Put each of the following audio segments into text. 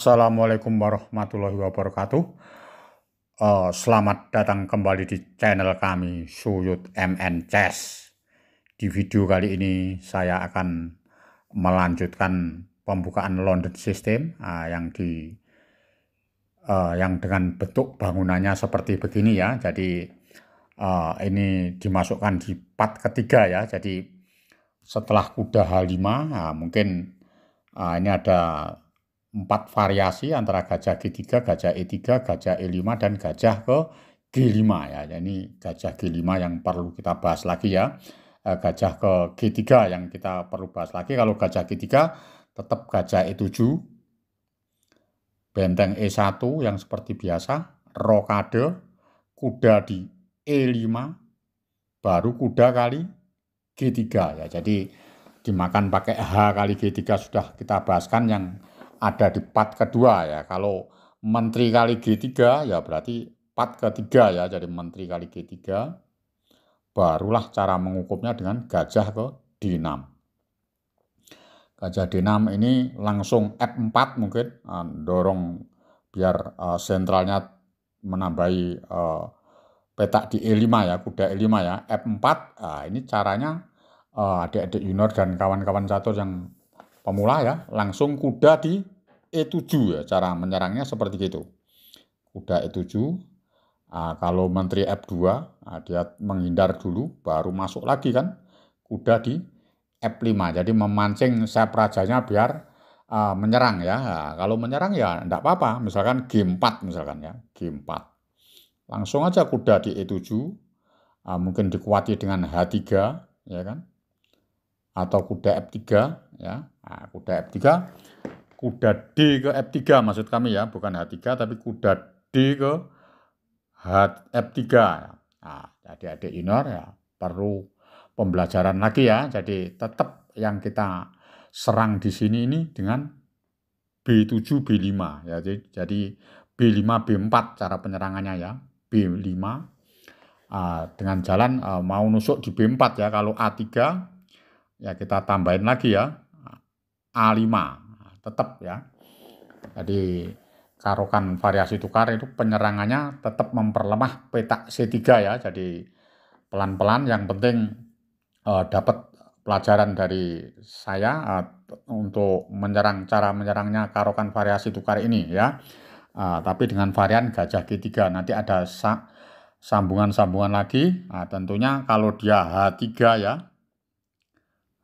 Assalamualaikum warahmatullahi wabarakatuh. Selamat datang kembali di channel kami Suyut MN Chess. Di video kali ini saya akan melanjutkan pembukaan London System yang dengan bentuk bangunannya seperti begini ya. Jadi ini dimasukkan di part ketiga ya. Jadi setelah kuda H5, mungkin ini ada 4 variasi antara gajah G3, gajah E3, gajah E5, dan gajah ke G5 ya. Ini gajah G5 yang perlu kita bahas lagi ya. Gajah ke G3 yang kita perlu bahas lagi. Kalau gajah G3 tetap gajah E7, benteng E1 yang seperti biasa, rokade, kuda di E5, baru kuda kali G3 ya. Jadi dimakan pakai H kali G3 sudah kita bahaskan yang ada di part kedua ya. Kalau menteri kali G3 ya berarti part ketiga ya. Jadi menteri kali G3, barulah cara mengukurnya dengan gajah ke D6. Gajah D6 ini langsung F4 mungkin, dorong biar sentralnya menambahi petak di E5 ya, kuda E5 ya, F4. Ini caranya adik-adik junior dan kawan-kawan catur yang pemula ya, langsung kuda di E7 ya, cara menyerangnya seperti itu. Kuda E7, kalau menteri F2, dia menghindar dulu, baru masuk lagi kan, kuda di F5. Jadi memancing sayap rajanya biar menyerang ya. Kalau menyerang ya enggak apa-apa, misalkan G4 misalkan ya, G4. Langsung aja kuda di E7, mungkin dikuati dengan H3 ya kan, atau kuda F3 ya. Kuda F3, kuda D ke F3 maksud kami ya, bukan H3 tapi kuda D ke F3 ya. Adik-adik junior ya perlu pembelajaran lagi ya. Jadi tetap yang kita serang di sini ini dengan B7 B5 ya. Jadi B5 B4 cara penyerangannya ya. B5 dengan jalan mau nusuk di B4 ya. Kalau A3 ya kita tambahin lagi ya, A5 tetap ya. Jadi karokan variasi tukar itu penyerangannya tetap memperlemah petak C3 ya. Jadi pelan-pelan, yang penting dapat pelajaran dari saya untuk menyerang, cara menyerangnya karokan variasi tukar ini ya. Tapi dengan varian gajah G3 nanti ada sambungan-sambungan lagi. Tentunya kalau dia H3 ya,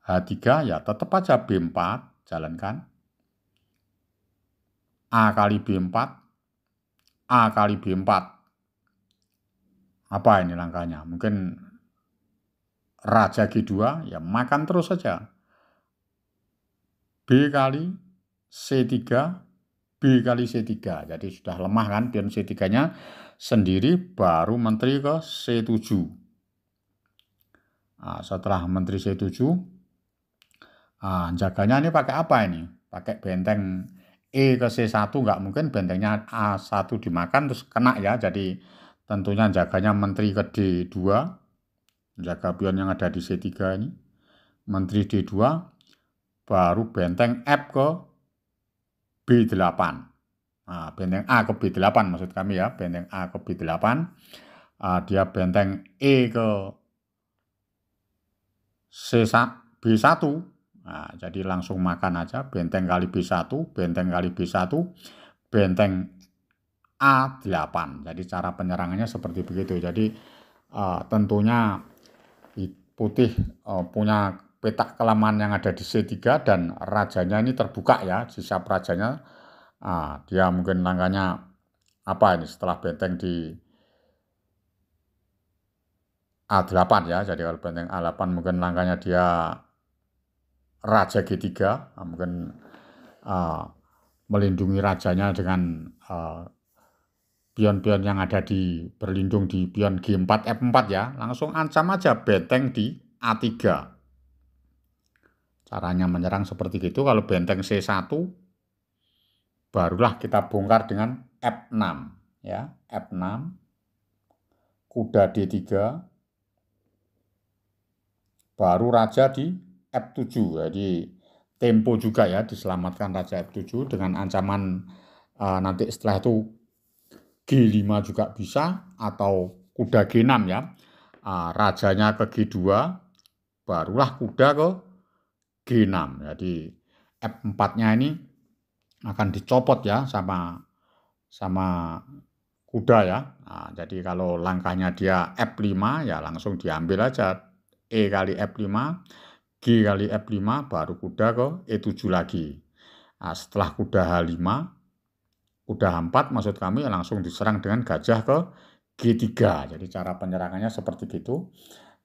H3 ya tetap aja B4 jalankan, A kali B4, A kali B4. Apa ini langkahnya? Mungkin raja G2 ya makan terus saja. B kali C3, B kali C3. Jadi sudah lemah kan pion C3-nya sendiri, baru menteri ke C7. Setelah menteri C7, jaganya ini pakai apa ini? Pakai benteng E ke C1, nggak mungkin bentengnya A1 dimakan terus kena ya. Jadi tentunya jaganya menteri ke D2, jaga pion yang ada di C3 ini, menteri D2, baru benteng F ke B8. Benteng A ke B8 maksud kami ya, benteng A ke B8. Dia benteng E ke B1. Jadi langsung makan aja, benteng kali B1, benteng kali B1, benteng A8. Jadi cara penyerangannya seperti begitu. Jadi tentunya putih punya petak kelemahan yang ada di C3 dan rajanya ini terbuka ya, sisa rajanya. Dia mungkin langkahnya apa ini setelah benteng di A8 ya. Jadi kalau benteng A8 mungkin langkahnya dia raja G3, mungkin melindungi rajanya dengan pion-pion yang ada di berlindung di pion G4 F4 ya. Langsung ancam aja benteng di A3. Caranya menyerang seperti itu. Kalau benteng C1 barulah kita bongkar dengan F6 ya, F6, kuda D3, baru raja di F7. Jadi tempo juga ya, diselamatkan raja F7 dengan ancaman nanti setelah itu G5 juga bisa, atau kuda G6 ya. Rajanya ke G2, barulah kuda ke G6. Jadi F4-nya ini akan dicopot ya sama kuda ya. Jadi kalau langkahnya dia F5 ya langsung diambil aja E kali F5, G kali F5, baru kuda ke E7 lagi. Setelah kuda H5, kuda H4 maksud kami langsung diserang dengan gajah ke G3. Jadi cara penyerangannya seperti itu.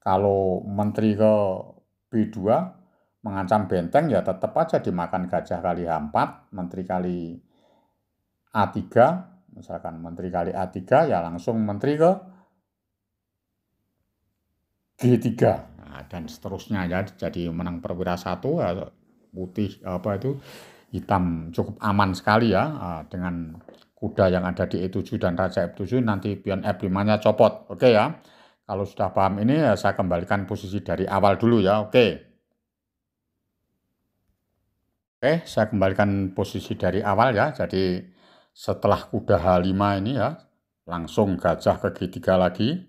Kalau menteri ke B2 mengancam benteng ya tetap aja dimakan gajah kali H4, menteri kali A3, misalkan menteri kali A3 ya langsung menteri ke G3. Dan seterusnya ya, jadi menang perwira 1 ya, putih hitam cukup aman sekali ya, dengan kuda yang ada di E7 dan raja F7, nanti pion F5-nya copot. Oke ya. Kalau sudah paham ini ya saya kembalikan posisi dari awal dulu ya. Oke, saya kembalikan posisi dari awal ya. Jadi setelah kuda H5 ini ya, langsung gajah ke G3 lagi,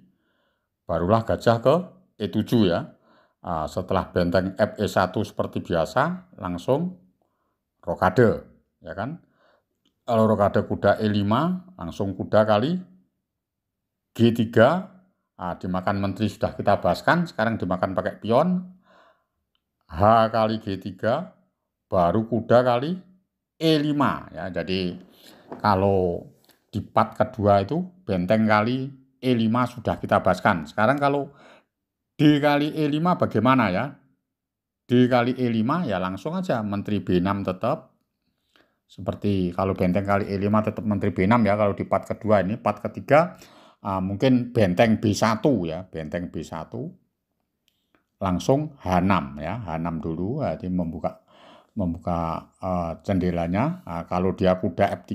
barulah gajah ke E7 ya. Setelah benteng FE1 seperti biasa, langsung rokade, ya kan? Kalau rokade kuda E5, langsung kuda kali G3, dimakan menteri sudah kita bahaskan, sekarang dimakan pakai pion, H kali G3, baru kuda kali E5, ya. Jadi kalau di part kedua itu benteng kali E5 sudah kita bahaskan. Sekarang kalau D kali E5 bagaimana ya? D kali E5 ya langsung aja menteri B6 tetap. Seperti kalau benteng kali E5 tetap menteri B6 ya. Kalau di part kedua ini, part ketiga mungkin benteng B1 ya. Benteng B1 langsung H6 ya. H6 dulu, jadi membuka jendelanya. Kalau dia kuda F3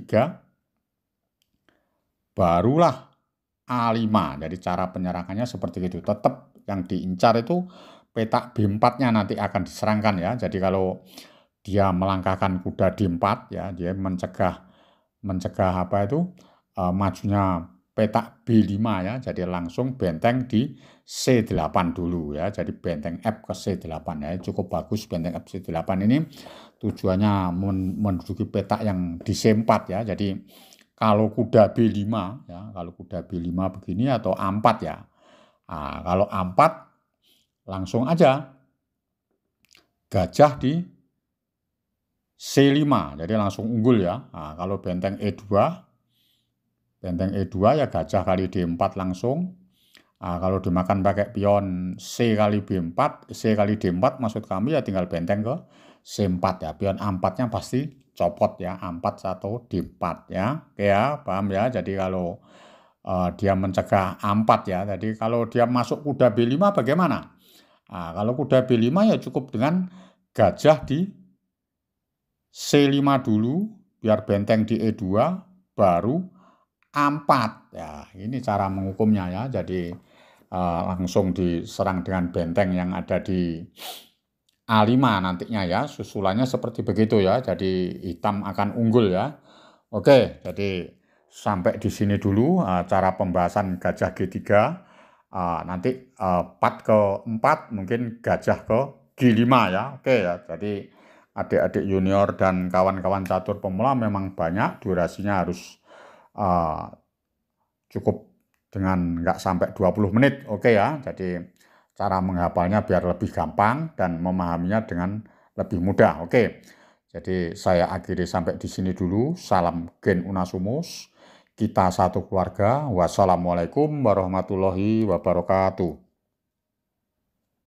barulah A5. Jadi cara penyerangannya seperti itu. Tetap yang diincar itu petak B4-nya nanti akan diserangkan ya. Jadi kalau dia melangkahkan kuda D4 ya, dia mencegah majunya petak B5 ya. Jadi langsung benteng di C8 dulu ya. Jadi benteng F ke C8 ya. Cukup bagus benteng F C8 ini, tujuannya menduduki petak yang di C4 ya. Jadi kalau kuda B5 ya, kalau kuda B5 begini atau A4 ya. Kalau A4 langsung aja gajah di C5, jadi langsung unggul ya. Kalau benteng E2 ya gajah kali D4 langsung. Kalau dimakan pakai pion C kali B4, C kali D4 maksud kami ya tinggal benteng ke C4 ya. Pion A4-nya pasti copot ya, A4 atau D4 ya. Oke ya, paham ya. Jadi kalau dia mencegah A4 ya. Jadi kalau dia masuk kuda B5 bagaimana? Kalau kuda B5 ya cukup dengan gajah di C5 dulu, biar benteng di E2, baru A4. Ya, ini cara menghukumnya ya. Jadi langsung diserang dengan benteng yang ada di A5 nantinya ya. Susulannya seperti begitu ya. Jadi hitam akan unggul ya. Oke, jadi sampai di sini dulu cara pembahasan gajah G3. Nanti part ke-4 mungkin gajah ke G5 ya. Oke ya. Jadi adik-adik junior dan kawan-kawan catur pemula memang banyak, durasinya harus cukup dengan nggak sampai 20 menit. Oke ya. Jadi cara menghafalnya biar lebih gampang dan memahaminya dengan lebih mudah. Oke. Jadi saya akhiri sampai di sini dulu. Salam Gen Unasumus. Kita satu keluarga. Wassalamualaikum warahmatullahi wabarakatuh.